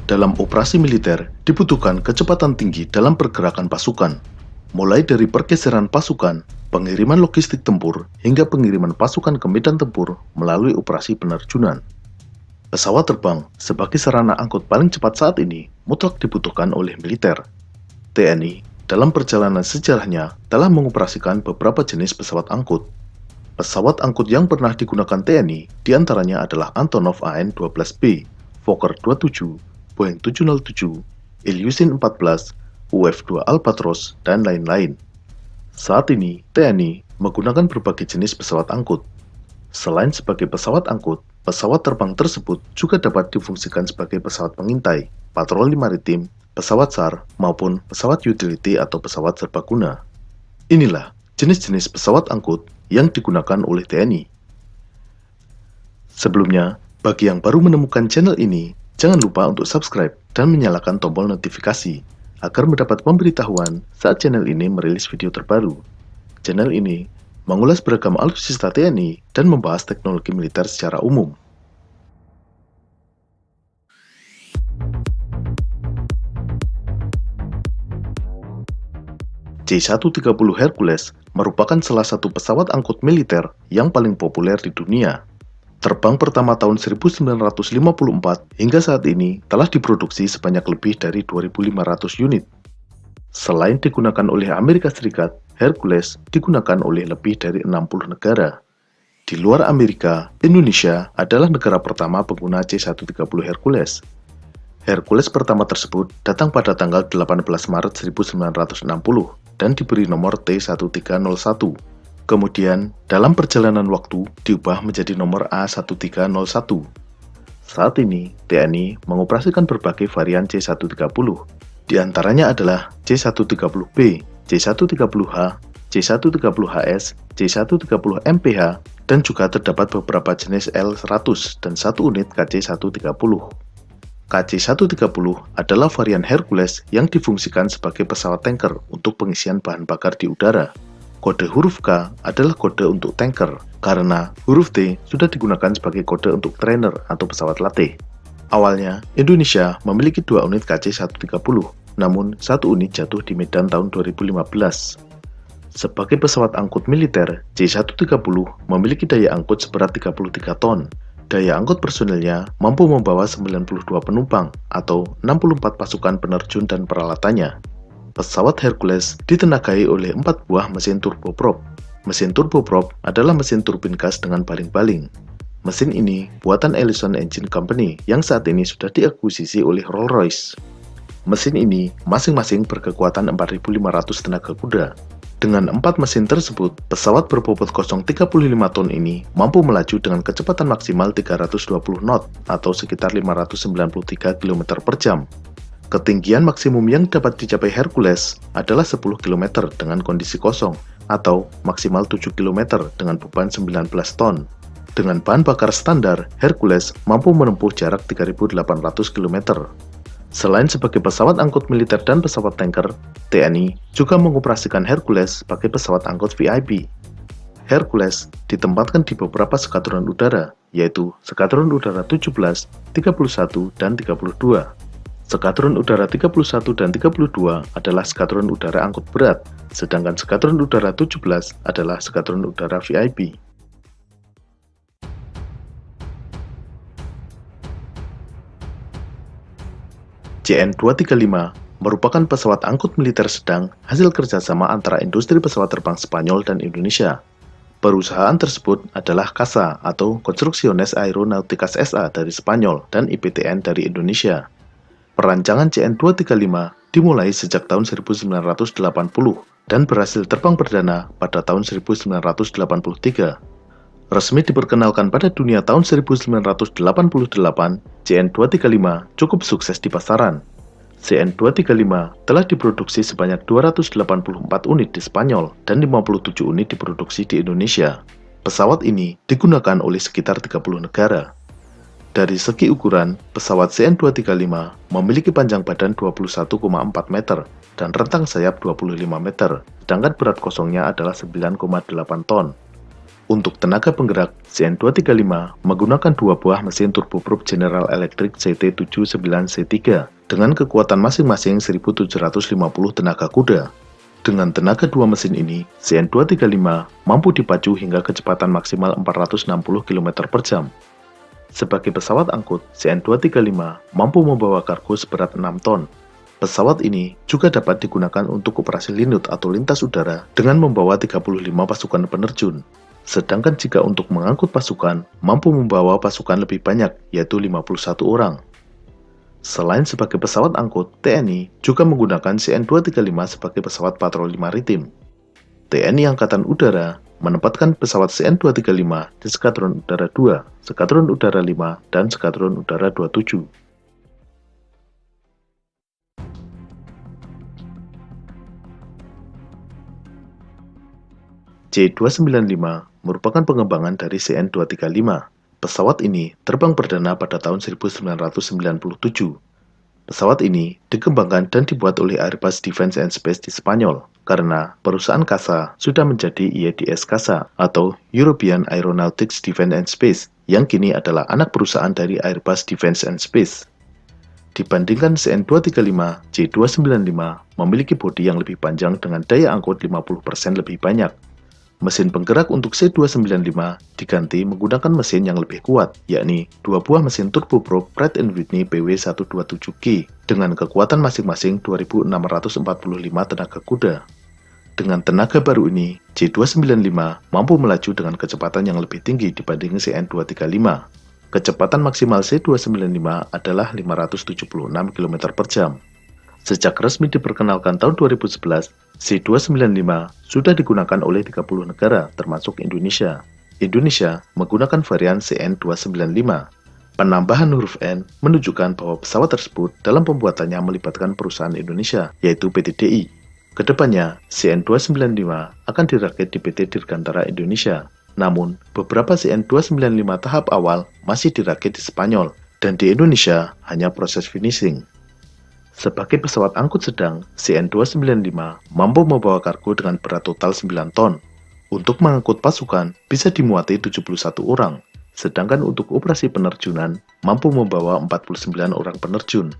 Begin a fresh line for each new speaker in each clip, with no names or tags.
Dalam operasi militer, dibutuhkan kecepatan tinggi dalam pergerakan pasukan, mulai dari pergeseran pasukan, pengiriman logistik tempur, hingga pengiriman pasukan ke medan tempur melalui operasi penerjunan. Pesawat terbang sebagai sarana angkut paling cepat saat ini mutlak dibutuhkan oleh militer. TNI dalam perjalanan sejarahnya telah mengoperasikan beberapa jenis pesawat angkut. Pesawat angkut yang pernah digunakan TNI diantaranya adalah Antonov AN-12B, Fokker 27, Boeing 707, Ilyushin 14, UF-2 Albatros, dan lain-lain. Saat ini, TNI menggunakan berbagai jenis pesawat angkut. Selain sebagai pesawat angkut, pesawat terbang tersebut juga dapat difungsikan sebagai pesawat pengintai, patroli maritim, pesawat SAR, maupun pesawat utility atau pesawat serbaguna. Inilah jenis-jenis pesawat angkut yang digunakan oleh TNI. Sebelumnya, bagi yang baru menemukan channel ini, jangan lupa untuk subscribe dan menyalakan tombol notifikasi agar mendapat pemberitahuan saat channel ini merilis video terbaru. Channel ini mengulas beragam alutsista TNI dan membahas teknologi militer secara umum. C-130 Hercules merupakan salah satu pesawat angkut militer yang paling populer di dunia. Terbang pertama tahun 1954 hingga saat ini telah diproduksi sebanyak lebih dari 2.500 unit. Selain digunakan oleh Amerika Serikat, Hercules digunakan oleh lebih dari 60 negara. Di luar Amerika, Indonesia adalah negara pertama pengguna C-130 Hercules. Hercules pertama tersebut datang pada tanggal 18 Maret 1960 dan diberi nomor T-1301. Kemudian, dalam perjalanan waktu diubah menjadi nomor A-1301. Saat ini, TNI mengoperasikan berbagai varian C-130. Di antaranya adalah C-130B, C-130H, C-130HS, C-130MPH, dan juga terdapat beberapa jenis L-100 dan satu unit KC-130. KC-130 adalah varian Hercules yang difungsikan sebagai pesawat tanker untuk pengisian bahan bakar di udara. Kode huruf K adalah kode untuk tanker, karena huruf T sudah digunakan sebagai kode untuk trainer atau pesawat latih. Awalnya, Indonesia memiliki 2 unit KC-130, namun 1 unit jatuh di Medan tahun 2015. Sebagai pesawat angkut militer, C-130 memiliki daya angkut seberat 33 ton. Daya angkut personilnya mampu membawa 92 penumpang atau 64 pasukan penerjun dan peralatannya. Pesawat Hercules ditenagai oleh 4 buah mesin turboprop. Mesin turboprop adalah mesin turbin gas dengan baling-baling. Mesin ini buatan Ellison Engine Company yang saat ini sudah diakuisisi oleh Rolls-Royce. Mesin ini masing-masing berkekuatan 4.500 tenaga kuda. Dengan 4 mesin tersebut, pesawat berbobot kosong 35 ton ini mampu melaju dengan kecepatan maksimal 320 knot atau sekitar 593 km per jam. Ketinggian maksimum yang dapat dicapai Hercules adalah 10 km dengan kondisi kosong atau maksimal 7 km dengan beban 19 ton. Dengan bahan bakar standar, Hercules mampu menempuh jarak 3.800 km. Selain sebagai pesawat angkut militer dan pesawat tanker, TNI juga mengoperasikan Hercules sebagai pesawat angkut VIP. Hercules ditempatkan di beberapa skadron udara, yaitu Skadron Udara 17, 31, dan 32. Skadron Udara 31 dan 32 adalah skadron udara angkut berat, sedangkan Skadron Udara 17 adalah skadron udara VIP. CN-235 merupakan pesawat angkut militer sedang hasil kerjasama antara industri pesawat terbang Spanyol dan Indonesia. Perusahaan tersebut adalah CASA atau Construcciones Aeronáuticas S.A. dari Spanyol dan IPTN dari Indonesia. Perancangan CN-235 dimulai sejak tahun 1980 dan berhasil terbang perdana pada tahun 1983. Resmi diperkenalkan pada dunia tahun 1988, CN-235 cukup sukses di pasaran. CN-235 telah diproduksi sebanyak 284 unit di Spanyol dan 57 unit diproduksi di Indonesia. Pesawat ini digunakan oleh sekitar 30 negara. Dari segi ukuran, pesawat CN-235 memiliki panjang badan 21,4 meter dan rentang sayap 25 meter, sedangkan berat kosongnya adalah 9,8 ton. Untuk tenaga penggerak, CN235 menggunakan dua buah mesin turboprop General Electric CT79C3 dengan kekuatan masing-masing 1750 tenaga kuda. Dengan tenaga dua mesin ini, CN235 mampu dipacu hingga kecepatan maksimal 460 km per jam. Sebagai pesawat angkut, CN235 mampu membawa kargo seberat 6 ton. Pesawat ini juga dapat digunakan untuk operasi linut atau lintas udara dengan membawa 35 pasukan penerjun. Sedangkan jika untuk mengangkut pasukan, mampu membawa pasukan lebih banyak, yaitu 51 orang. Selain sebagai pesawat angkut, TNI juga menggunakan CN235 sebagai pesawat patroli maritim. TNI Angkatan Udara menempatkan pesawat CN235 di Skadron Udara 2, Skadron Udara 5, dan Skadron Udara 27. C295 merupakan pengembangan dari CN235. Pesawat ini terbang perdana pada tahun 1997. Pesawat ini dikembangkan dan dibuat oleh Airbus Defence and Space di Spanyol, karena perusahaan CASA sudah menjadi IADS CASA atau European Aeronautics Defence and Space, yang kini adalah anak perusahaan dari Airbus Defence and Space. Dibandingkan CN235, C295 memiliki bodi yang lebih panjang dengan daya angkut 50% lebih banyak. Mesin penggerak untuk C295 diganti menggunakan mesin yang lebih kuat, yakni dua buah mesin turboprop Pratt & Whitney PW127G dengan kekuatan masing-masing 2.645 tenaga kuda. Dengan tenaga baru ini, C295 mampu melaju dengan kecepatan yang lebih tinggi dibanding CN235. Kecepatan maksimal C295 adalah 576 km per jam. Sejak resmi diperkenalkan tahun 2011, C295 sudah digunakan oleh 30 negara, termasuk Indonesia. Indonesia menggunakan varian CN295. Penambahan huruf N menunjukkan bahwa pesawat tersebut dalam pembuatannya melibatkan perusahaan Indonesia, yaitu PT DI. Kedepannya, CN295 akan dirakit di PT Dirgantara Indonesia. Namun, beberapa CN295 tahap awal masih dirakit di Spanyol, dan di Indonesia hanya proses finishing. Sebagai pesawat angkut sedang, CN295 mampu membawa kargo dengan berat total 9 ton. Untuk mengangkut pasukan, bisa dimuati 71 orang, sedangkan untuk operasi penerjunan, mampu membawa 49 orang penerjun.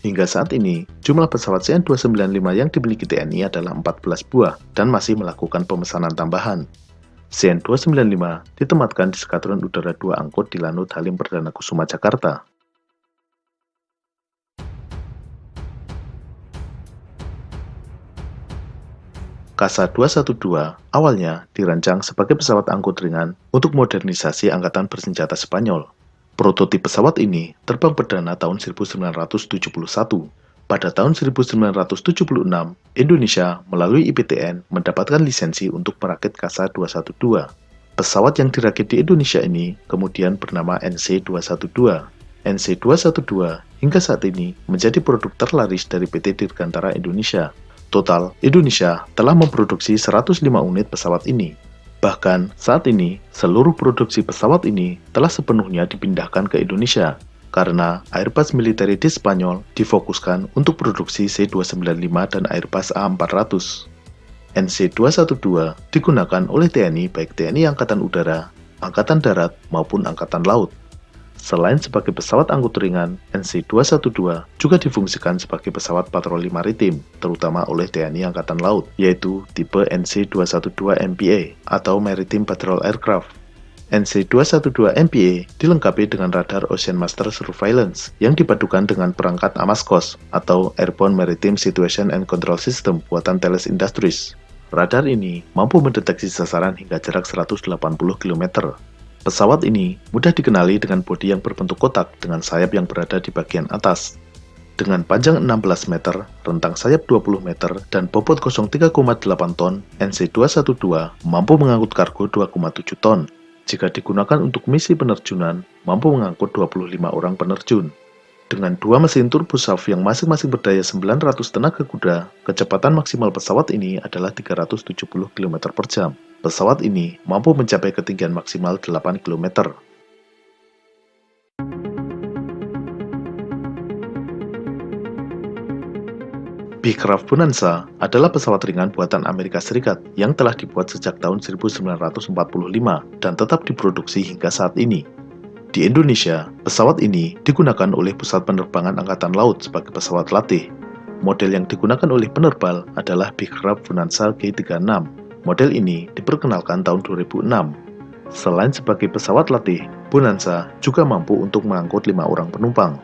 Hingga saat ini, jumlah pesawat CN295 yang dimiliki TNI adalah 14 buah dan masih melakukan pemesanan tambahan. CN295 ditempatkan di Skadron Udara 2 Angkut di Lanut Halim Perdana Kusuma, Jakarta. CASA 212 awalnya dirancang sebagai pesawat angkut ringan untuk modernisasi Angkatan Bersenjata Spanyol. Prototip pesawat ini terbang perdana tahun 1971. Pada tahun 1976, Indonesia melalui IPTN mendapatkan lisensi untuk merakit CASA 212. Pesawat yang dirakit di Indonesia ini kemudian bernama NC212. NC212 hingga saat ini menjadi produk terlaris dari PT Dirgantara Indonesia. Total, Indonesia telah memproduksi 105 unit pesawat ini. Bahkan, saat ini, seluruh produksi pesawat ini telah sepenuhnya dipindahkan ke Indonesia, karena Airbus militeri di Spanyol difokuskan untuk produksi C295 dan Airbus A400. NC212 digunakan oleh TNI baik TNI Angkatan Udara, Angkatan Darat, maupun Angkatan Laut. Selain sebagai pesawat angkut ringan, NC212 juga difungsikan sebagai pesawat patroli maritim, terutama oleh TNI Angkatan Laut, yaitu tipe NC212 MPA atau Maritime Patrol Aircraft. NC212 MPA dilengkapi dengan radar Ocean Master Surveillance yang dipadukan dengan perangkat AMASCOS atau Airborne Maritime Situation and Control System buatan Thales Industries. Radar ini mampu mendeteksi sasaran hingga jarak 180 km. Pesawat ini mudah dikenali dengan bodi yang berbentuk kotak dengan sayap yang berada di bagian atas. Dengan panjang 16 meter, rentang sayap 20 meter, dan bobot 3,8 ton, NC212 mampu mengangkut kargo 2,7 ton. Jika digunakan untuk misi penerjunan, mampu mengangkut 25 orang penerjun. Dengan dua mesin turboshaft yang masing-masing berdaya 900 tenaga kuda, kecepatan maksimal pesawat ini adalah 370 km per jam. Pesawat ini mampu mencapai ketinggian maksimal 8 km. Beechcraft Bonanza adalah pesawat ringan buatan Amerika Serikat yang telah dibuat sejak tahun 1945 dan tetap diproduksi hingga saat ini. Di Indonesia, pesawat ini digunakan oleh Pusat Penerbangan Angkatan Laut sebagai pesawat latih. Model yang digunakan oleh penerbal adalah Beechcraft Bonanza G36. Model ini diperkenalkan tahun 2006. Selain sebagai pesawat latih, Bonanza juga mampu untuk mengangkut 5 orang penumpang.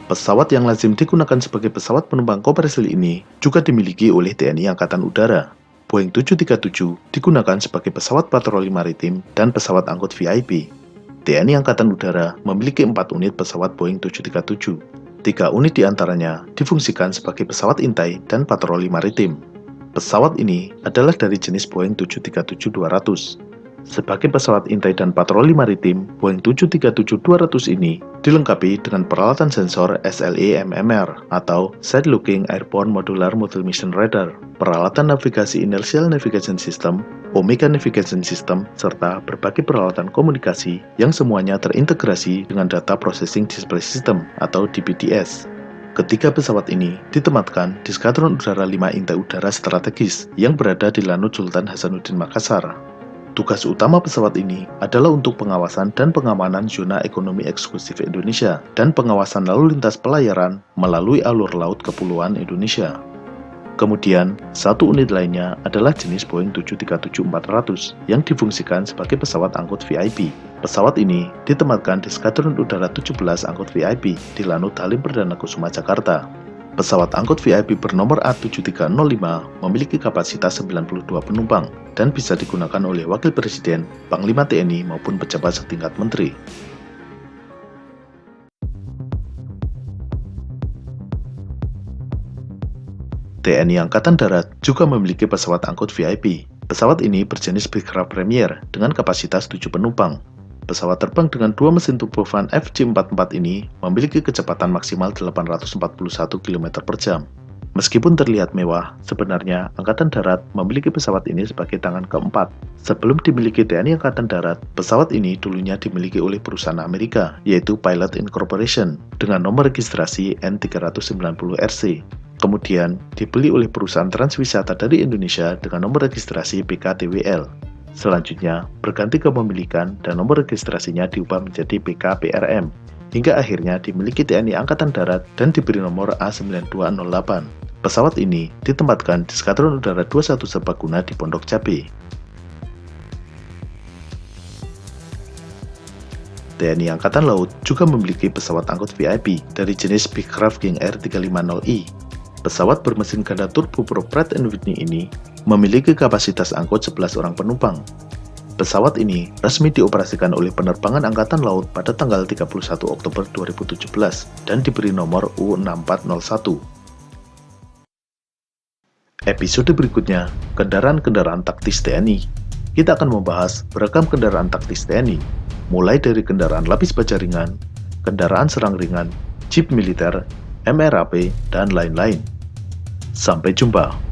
Pesawat yang lazim digunakan sebagai pesawat penumpang komersil ini juga dimiliki oleh TNI Angkatan Udara. Boeing 737 digunakan sebagai pesawat patroli maritim dan pesawat angkut VIP. TNI Angkatan Udara memiliki 4 unit pesawat Boeing 737. 3 unit diantaranya difungsikan sebagai pesawat intai dan patroli maritim. Pesawat ini adalah dari jenis Boeing 737-200. Sebagai pesawat intai dan patroli maritim, Boeing 737-200 ini dilengkapi dengan peralatan sensor SLA-MMR atau Side Looking Airborne Modular Multi-Mission Radar, peralatan navigasi Inertial Navigation System, Omega Navigation System, serta berbagai peralatan komunikasi yang semuanya terintegrasi dengan Data Processing Display System atau DPDS. Ketiga pesawat ini ditempatkan di Skadron Udara 5 Intai Udara Strategis yang berada di Lanut Sultan Hasanuddin Makassar. Tugas utama pesawat ini adalah untuk pengawasan dan pengamanan zona ekonomi eksklusif Indonesia dan pengawasan lalu lintas pelayaran melalui alur laut Kepulauan Indonesia. Kemudian, 1 unit lainnya adalah jenis Boeing 737-400 yang difungsikan sebagai pesawat angkut VIP. Pesawat ini ditempatkan di Skadron Udara 17 Angkut VIP di Lanut Halim Perdana Kusuma, Jakarta. Pesawat angkut VIP bernomor A7305 memiliki kapasitas 92 penumpang dan bisa digunakan oleh Wakil Presiden, Panglima TNI maupun pejabat setingkat menteri. TNI Angkatan Darat juga memiliki pesawat angkut VIP. Pesawat ini berjenis Beechcraft Premier dengan kapasitas 7 penumpang. Pesawat terbang dengan 2 mesin turbofan FJ44 ini memiliki kecepatan maksimal 841 km per jam. Meskipun terlihat mewah, sebenarnya Angkatan Darat memiliki pesawat ini sebagai tangan keempat. Sebelum dimiliki TNI Angkatan Darat, pesawat ini dulunya dimiliki oleh perusahaan Amerika, yaitu Pilot Incorporation, dengan nomor registrasi N390RC. Kemudian dibeli oleh perusahaan Transwisata dari Indonesia dengan nomor registrasi PKTWL. Selanjutnya, berganti kepemilikan dan nomor registrasinya diubah menjadi PKPRM, hingga akhirnya dimiliki TNI Angkatan Darat dan diberi nomor A9208. Pesawat ini ditempatkan di Skadron Udara 21 Serbaguna di Pondok Cabe. TNI Angkatan Laut juga memiliki pesawat angkut VIP dari jenis Beechcraft King Air 350i. Pesawat bermesin ganda turbo Pratt & Whitney ini memiliki kapasitas angkut 11 orang penumpang. Pesawat ini resmi dioperasikan oleh Penerbangan Angkatan Laut pada tanggal 31 Oktober 2017 dan diberi nomor U6401. Episode berikutnya, kendaraan-kendaraan taktis TNI. Kita akan membahas beragam kendaraan taktis TNI, mulai dari kendaraan lapis baja ringan, kendaraan serang ringan, jeep militer, MRAP, dan lain-lain. Sampai jumpa.